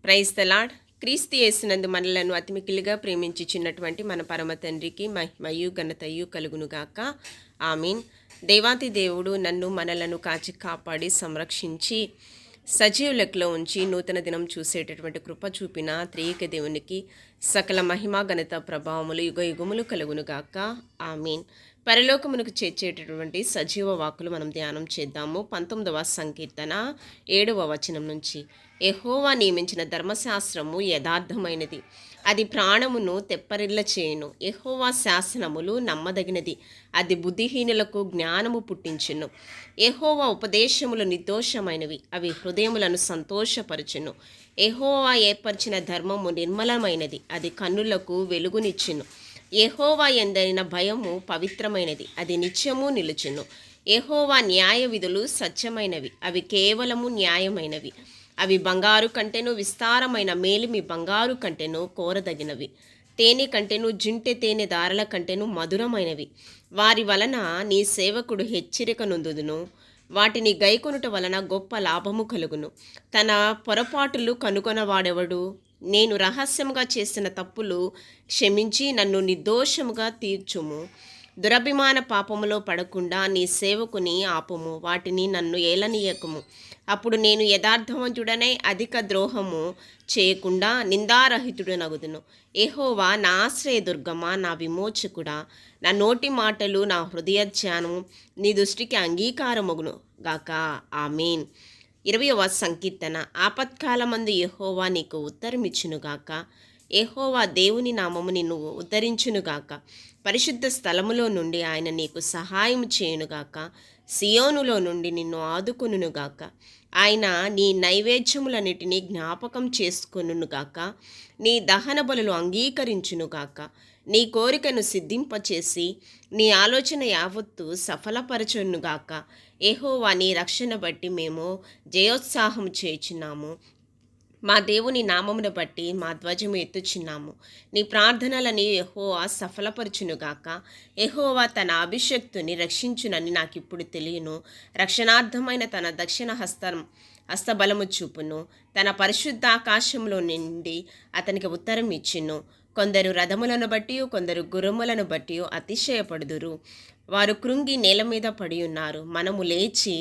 Praise the lord. క్రీస్తు యేసునందు మనలను అతిమికిలిగా ప్రేమించుచున్నటువంటి మన పరమ తండ్రికి మహిమయు ఘనతయు కలుగునుగాక. ఆమీన్. దేవాతి దేవుడు నన్ను మనలను కాచి కాపాడి సంరక్షించి సజీవ లెక్కలో ఉంచి నూతన దినం చూసేటటువంటి కృప చూపిన త్రియేక దేవునికి సకల మహిమ ఘనత ప్రభావములు యుగ యుగములు కలుగునుగాక. ఆమీన్. పరలోకమునకు చేర్చేటటువంటి సజీవ వాక్కులు మనం ధ్యానం చేద్దాము. 19వ సంకీర్తన 7వ వచనం నుంచి. యెహోవా నియమించిన ధర్మశాస్త్రము యథార్థమైనది, అది ప్రాణమును తెప్పరిల్ల చేయును. యెహోవా శాసనములు నమ్మదగినది, అది బుద్ధిహీనులకు జ్ఞానము పుట్టించును. యెహోవా ఉపదేశములు నిర్దోషమైనవి, అవి హృదయములను సంతోషపరచును. యెహోవా ఏర్పరిచిన ధర్మము నిర్మలమైనది, అది కన్నులకు వెలుగునిచ్చును. యెహోవా యందైన భయము పవిత్రమైనది, అది నిత్యము నిలుచును. యెహోవా న్యాయ విధులు సత్యమైనవి, అవి కేవలము న్యాయమైనవి. అవి బంగారు కంటెను విస్తారమైన మేలిమి బంగారు కంటెను కోరదగినవి. తేనె కంటెను జింటె తేనె దారల కంటెను మధురమైనవి. వారి వలన నీ సేవకుడు హెచ్చరిక నొందుదును. వాటిని గైకొనుట వలన గొప్ప లాభము కలుగును. తన పొరపాటులు కనుగొనవాడెవడు? నేను రహస్యముగా చేసిన తప్పులు క్షమించి నన్ను నిర్దోషముగా తీర్చుము. దురభిమాన పాపములో పడకుండా నీ సేవకుని ఆపుము, వాటిని నన్ను ఏలనీయకుము. అప్పుడు నేను యథార్థవంతుడనై అధిక ద్రోహము చేయకుండా నిందారహితుడనగుదును. యెహోవా నా ఆశ్రయదుర్గమా, నా విమోచకుడా, నా నోటి మాటలు నా హృదయ ధ్యానం నీ దృష్టికి అంగీకారమగును గాక. ఆమేన్. 20వ సంకీర్తన. ఆపత్కాలమందు యెహోవా నీకు ఉత్తరమిచ్చునుగాక. యెహోవా దేవుని నామము నిన్ను ఉద్ధరించునుగాక. పరిశుద్ధ స్థలములో నుండి ఆయన నీకు సహాయం చేయునుగాక. సియోనులో నుండి నిన్ను ఆదుకొనుగాక. ఆయన నీ నైవేద్యములన్నిటినీ జ్ఞాపకం చేసుకొనుగాక. నీ దహన బలులు అంగీకరించునుగాక. నీ కోరికను సిద్ధింపచేసి నీ ఆలోచన యావత్తు సఫలపరచునుగాక. యెహోవా నీ రక్షణ బట్టి మేము జయోత్సాహం చేయుచున్నాము. మా దేవుని నామమును బట్టి మా ధ్వజము ఎత్తుచున్నాము. నీ ప్రార్థనలని యెహోవా సఫలపరచునుగాక. యెహోవా తన అభిషక్తుని రక్షించునని నాకిప్పుడు తెలియను. రక్షణార్థమైన తన దక్షిణ హస్తబలము చూపును. తన పరిశుద్ధాకాశంలో నుండి అతనికి ఉత్తరం ఇచ్చును. కొందరు రథములను బట్టి కొందరు గుర్రములను బట్టి అతిశయపడుదురు. వారు కృంగి నేల మీద పడి ఉన్నారు. మనము లేచి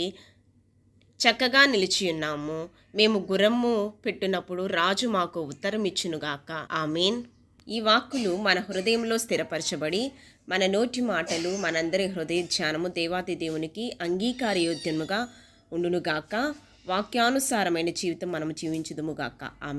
చక్కగా నిలిచియున్నాము. మేము గుర్రము పెట్టినప్పుడు రాజు మాకు ఉత్తరం ఇచ్చునుగాక. ఆమేన్. ఈ వాక్కులు మన హృదయంలో స్థిరపరచబడి మన నోటి మాటలు మనందరి హృదయ ధ్యానము దేవాతి దేవునికి అంగీకారయోగ్యముగా ఉండునుగాక. వాక్యానుసారమైన జీవితం మనము జీవించుదుముగాక. ఆమేన్.